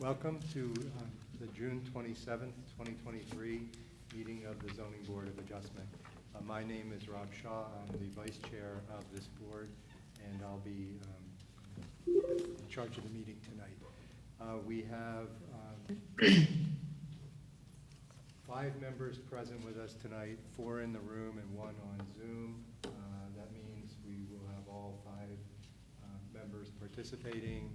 Welcome to the June 27th, 2023 meeting of the Zoning Board of Adjustment. My name is Rob Shaw. I'm the vice chair of this board, and I'll be in charge of the meeting tonight. We have 5 members present with us tonight, 4 in the room and 1 on Zoom. That means we will have all 5 members participating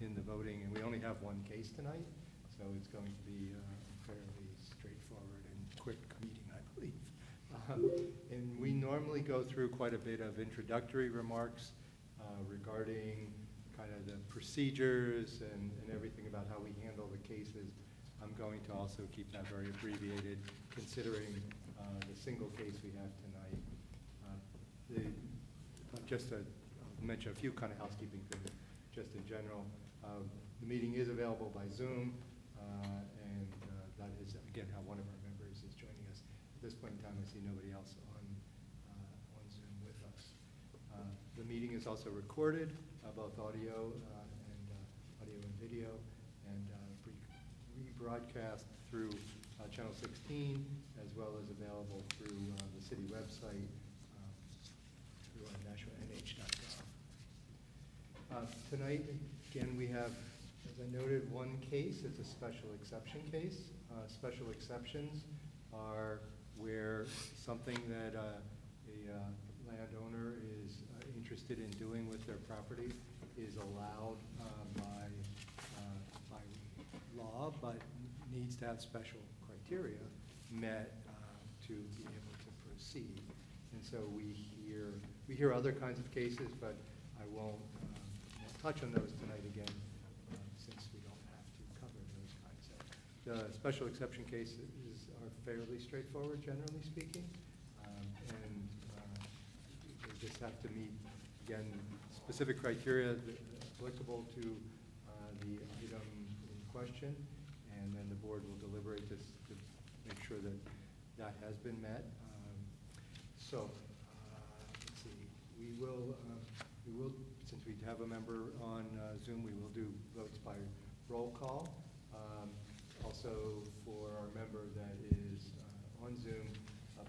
in the voting, and we only have 1 case tonight, so it's going to be a fairly straightforward and quick meeting, I believe. And we normally go through quite a bit of introductory remarks regarding kind of the procedures and everything about how we handle the cases. I'm going to also keep that very abbreviated, considering the single case we have tonight. I'll mention a few kind of housekeeping things, just in general. The meeting is available by Zoom, and that is, again, how one of our members is joining us. At this point in time, I see nobody else on Zoom with us. The meeting is also recorded, both audio and video, and rebroadcast through Channel 16, as well as available through the city website, through national.nh.gov. Tonight, again, we have, as I noted, 1 case. It's a special exception case. Special exceptions are where something that a landowner is interested in doing with their property is allowed by law, but needs to have special criteria met to be able to proceed. And so we hear other kinds of cases, but I won't touch on those tonight again, since we don't have to cover those kinds of. The special exception cases are fairly straightforward, generally speaking, and they just have to meet, again, specific criteria applicable to the item in question, and then the board will deliberate this to make sure that that has been met. Let's see. We will, since we have a member on Zoom, we will do votes by roll call. Also, for our member that is on Zoom,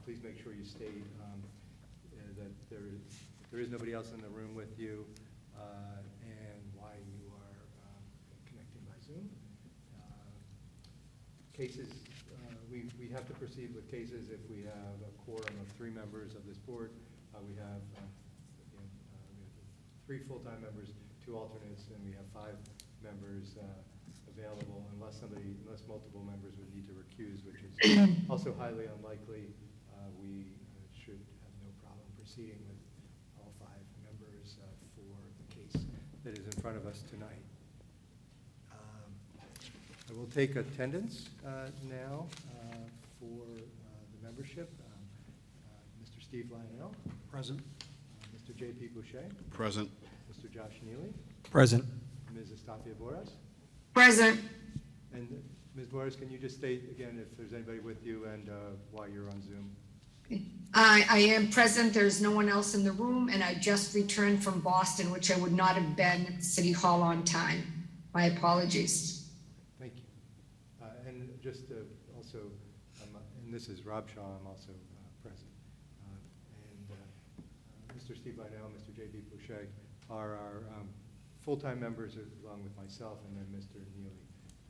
please make sure you state that there is nobody else in the room with you, and why you are connecting by Zoom. Cases, we have to proceed with cases if we have a quorum of 3 members of this board. We have 3 full-time members, 2 alternates, and we have 5 members available, unless multiple members would need to recuse, which is also highly unlikely. We should have no problem proceeding with all 5 members for the case that is in front of us tonight. I will take attendance now for the membership. Mr. Steve Lionel. Present. Mr. J.P. Boucher. Present. Mr. Josh Neely. Present. Ms. Estafia Boras. Present. And Ms. Boras, can you just state again if there's anybody with you and why you're on Zoom? I am present. There's no one else in the room, and I just returned from Boston, which I would not have been at City Hall on time. My apologies. Thank you. And just also, and this is Rob Shaw, I'm also present. Mr. Steve Lionel, Mr. J.B. Boucher are our full-time members, along with myself, and then Mr. Neely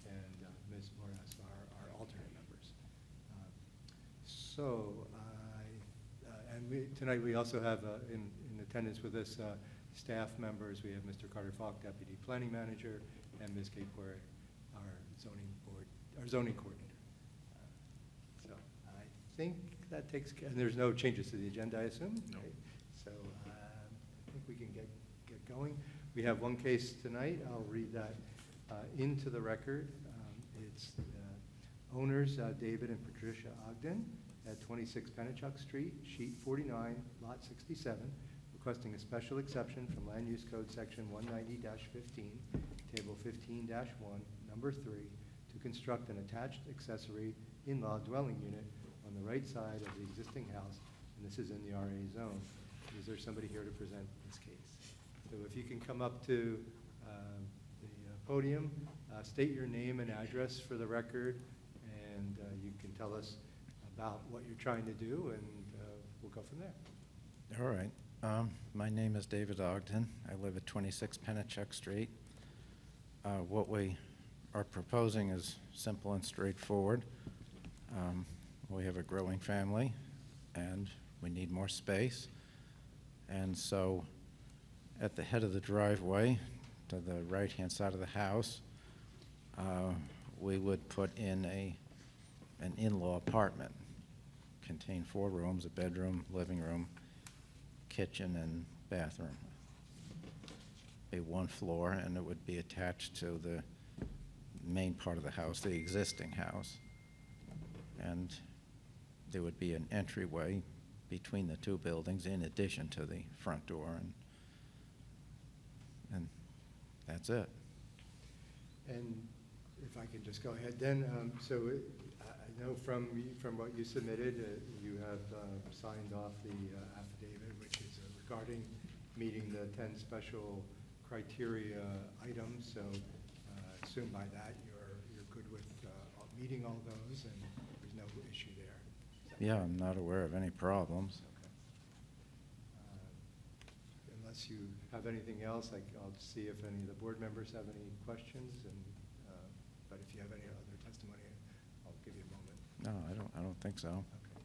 and Ms. Boras are our alternate members. Tonight we also have in attendance with us staff members. We have Mr. Carter Falk, Deputy Planning Manager, and Ms. Kate Poirier, our zoning coordinator. So I think that takes care, and there's no changes to the agenda, I assume? No. Right? So I think we can get going. We have 1 case tonight. I'll read that into the record. It's owners David and Patricia Ogden at 26 Pennachuck Street, sheet 49, lot 67, requesting a special exception from Land Use Code section 190-15, table 15-1, number 3, to construct an attached accessory in-law dwelling unit on the right side of the existing house, and this is in the RA zone. Is there somebody here to present this case? So if you can come up to the podium State your name and address for the record, and you can tell us about what you're trying to do, and we'll go from there. All right. My name is David Ogden. I live at 26 Pennachuck Street. What we are proposing is simple and straightforward. We have a growing family, and we need more space. And so at the head of the driveway, to the right-hand side of the house, we would put in an in-law apartment. Contain 4 rooms, a bedroom, living room, kitchen, and bathroom. Be 1 floor, and it would be attached to the main part of the house, the existing house. And there would be an entryway between the 2 buildings in addition to the front door, and that's it. And if I could just go ahead then, so I know from what you submitted, you have signed off the affidavit, which is regarding meeting the 10 special criteria items. So assume by that you're good with meeting all those, and there's no issue there. Yeah, I'm not aware of any problems. Okay. Unless you have anything else, I'll see if any of the board members have any questions, and but if you have any other testimony, I'll give you a moment. No, I don't think so. Okay.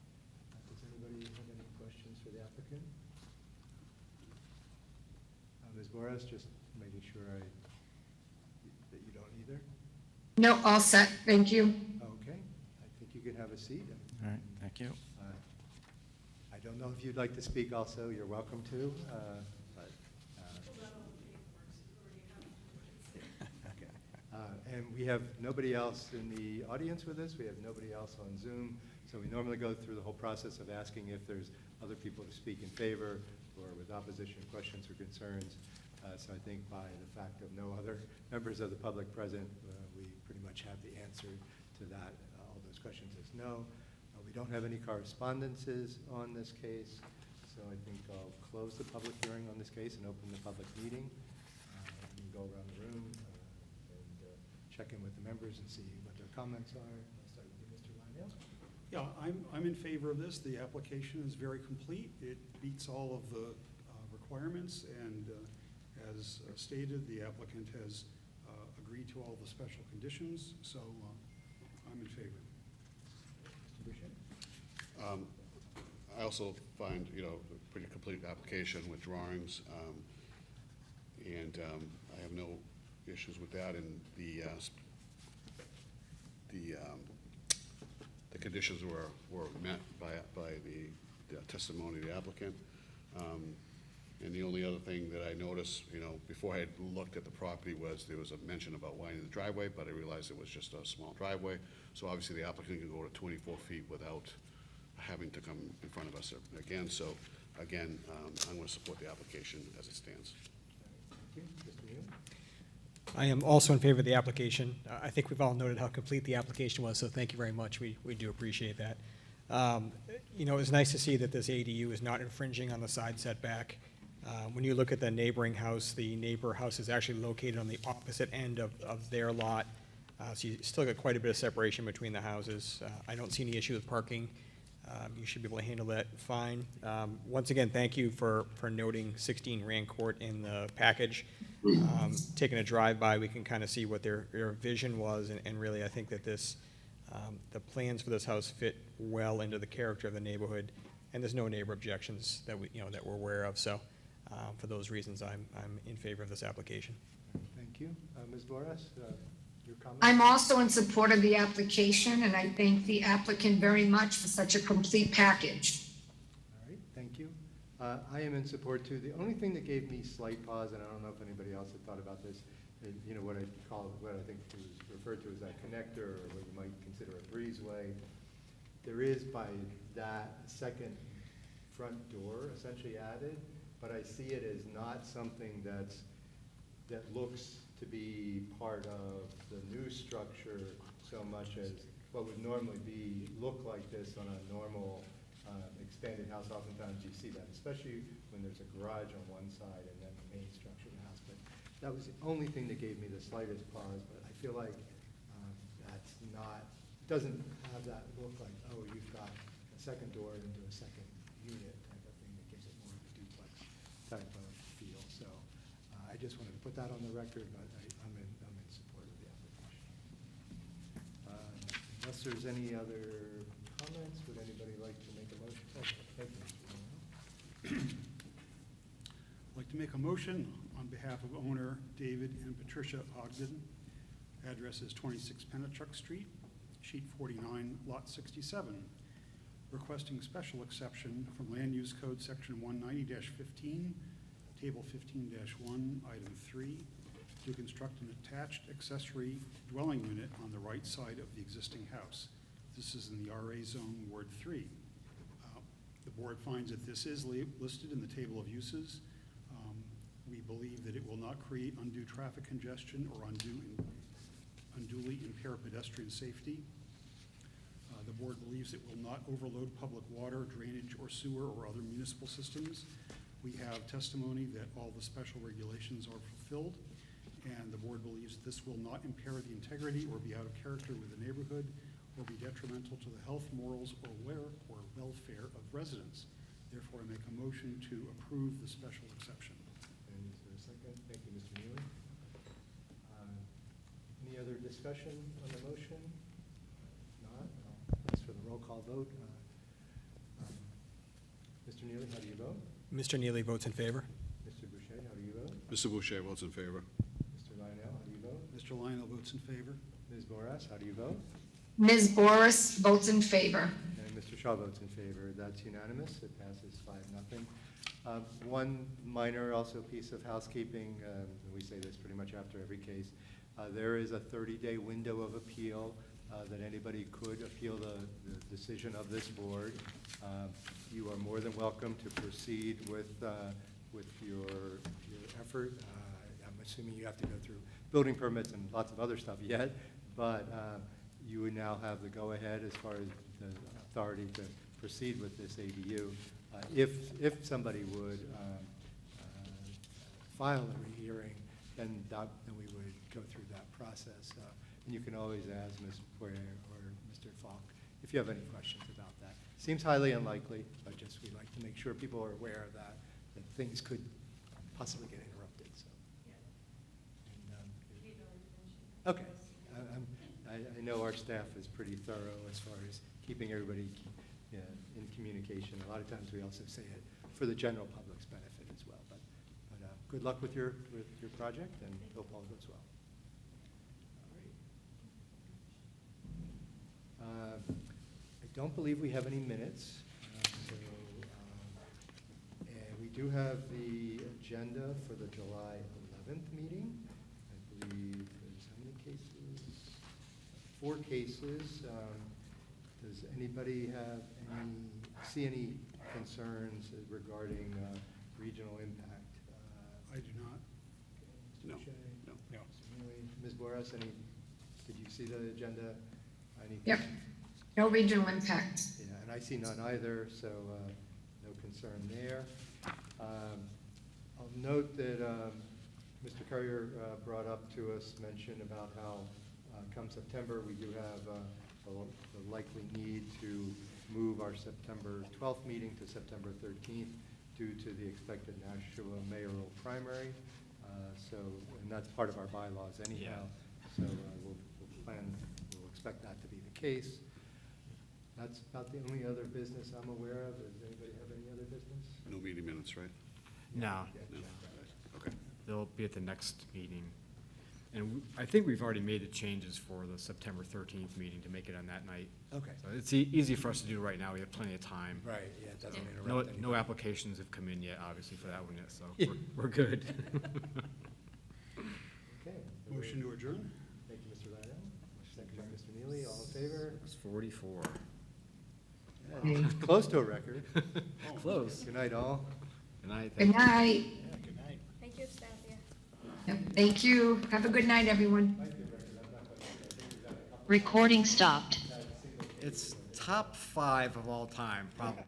Does anybody have any questions for the applicant? Ms. Boras, just making sure that you don't either? No, all set, thank you. Okay, I think you can have a seat. All right, thank you. I don't know if you'd like to speak also, you're welcome to. But, okay. And we have nobody else in the audience with us, we have nobody else on Zoom, so we normally go through the whole process of asking if there's other people to speak in favor or with opposition, questions or concerns. So I think by the fact of no other members of the public present, we pretty much have the answer to that. All those questions is no. We don't have any correspondences on this case, so I think I'll close the public hearing on this case and open the public meeting. We can go around the room and check in with the members and see what their comments are. I'll start with you, Mr. Lionel. Yeah, I'm in favor of this. The application is very complete. It meets all of the requirements, and as stated, the applicant has agreed to all the special conditions, so I'm in favor. Mr. Boucher? I also find, a pretty complete application with drawings, and I have no issues with that, and the conditions were met by the testimony of the applicant. And the only other thing that I noticed, before I had looked at the property, was there was a mention about widening the driveway, but I realized it was just a small driveway. So obviously the applicant can go to 24 feet without having to come in front of us again. So again, I'm going to support the application as it stands. Thank you. Mr. Neal? I am also in favor of the application. I think we've all noted how complete the application was, so thank you very much. We do appreciate that. It was nice to see that this ADU is not infringing on the side setback. When you look at the neighboring house, the neighbor house is actually located on the opposite end of their lot. So you still got quite a bit of separation between the houses. I don't see any issue with parking. You should be able to handle that fine. Once again, thank you for noting 16 Rand Court in the package. Taking a drive-by, we can kind of see what their vision was, and really I think that the plans for this house fit well into the character of the neighborhood, and there's no neighbor objections that that we're aware of. So for those reasons, I'm in favor of this application. Thank you. Ms. Boras, your comment? I'm also in support of the application, and I thank the applicant very much for such a complete package. All right, thank you. I am in support too. The only thing that gave me slight pause, and I don't know if anybody else had thought about this, what I think was referred to as that connector, or what you might consider a breezeway. There is by that second front door essentially added, but I see it as not something that looks to be part of the new structure so much as what would normally look like this on a normal expanded house. Oftentimes you see that, especially when there's a garage on one side and then the main structure of the house. But that was the only thing that gave me the slightest pause, but I feel like that's not, doesn't have that look like, oh, you've got a second door into a second unit type of thing that gives it more of a duplex type of feel. So I just wanted to put that on the record, but I'm in support of the application. Unless there's any other comments, would anybody like to make a motion? Oh, thank you, Mr. Moreno. I'd like to make a motion on behalf of owner David and Patricia Ogden. Address is 26 Pennachuck Street, sheet 49, lot 67. Requesting special exception from Land Use Code Section 190-15, Table 15-1, Item 3, to construct an attached accessory dwelling unit on the right side of the existing house. This is in the RA Zone, Ward 3. The board finds that this is listed in the table of uses. We believe that it will not create undue traffic congestion or unduly impair pedestrian safety. The board believes it will not overload public water, drainage, or sewer or other municipal systems. We have testimony that all the special regulations are fulfilled, and the board believes this will not impair the integrity or be out of character with the neighborhood or be detrimental to the health, morals, or welfare of residents. Therefore, I make a motion to approve the special exception. And is there a second? Thank you, Mr. Neely. Any other discussion on the motion? Not? Thanks for the roll call vote. Mr. Neely, how do you vote? Mr. Neely votes in favor. Mr. Boucher, how do you vote? Mr. Boucher votes in favor. Mr. Lionel, how do you vote? Mr. Lionel votes in favor. Ms. Boras, how do you vote? Ms. Boris votes in favor. And Mr. Shaw votes in favor. That's unanimous. It passes 5-0. One minor also piece of housekeeping, and we say this pretty much after every case. There is a 30-day window of appeal that anybody could appeal the decision of this board. You are more than welcome to proceed with your effort. I'm assuming you have to go through building permits and lots of other stuff yet, but you would now have the go-ahead as far as the authority to proceed with this ADU. If somebody would file a rehearing, then we would go through that process. And you can always ask Ms. Poirier or Mr. Falk if you have any questions about that. Seems highly unlikely, but just we like to make sure people are aware of that things could possibly get interrupted. So. And, okay. I know our staff is pretty thorough as far as keeping everybody in communication. A lot of times we also say it for the general public's benefit as well. But good luck with your project, and hope all goes well. All right. I don't believe we have any minutes. And we do have the agenda for the July 11th meeting. I believe there's how many cases? 4 cases. Does anybody see any concerns regarding regional impact? I do not. Mr. No. Boucher? No. No. Mr. Neely? Ms. Boras, did you see the agenda? Any Yep. No regional impact. Yeah, and I see none either, so no concern there. I'll note that Mr. Currier brought up to us, mentioned about how come September, we do have the likely need to move our September 12th meeting to September 13th due to the expected Nashua mayoral primary. And that's part of our bylaws anyhow. So we'll expect that to be the case. That's about the only other business I'm aware of. Does anybody have any other business? No meeting minutes, right? No, No. Okay. they'll be at the next meeting. And I think we've already made the changes for the September 13th meeting to make it on that night. Okay. So it's easy for us to do right now. We have plenty of time. Right, yeah, it doesn't interrupt No anybody. applications have come in yet, obviously, for that one yet, so Yeah. we're good. Okay. Motion to adjourn? Thank you, Mr. Lionel. Second by Mr. Neely. All in favor? It's 44. Yeah, close to a record. Close. Good night, all. Good night. Good night. Thank you, staff, yeah. Yep, thank you. Have a good night, everyone. Recording stopped. It's top 5 of all time, probably.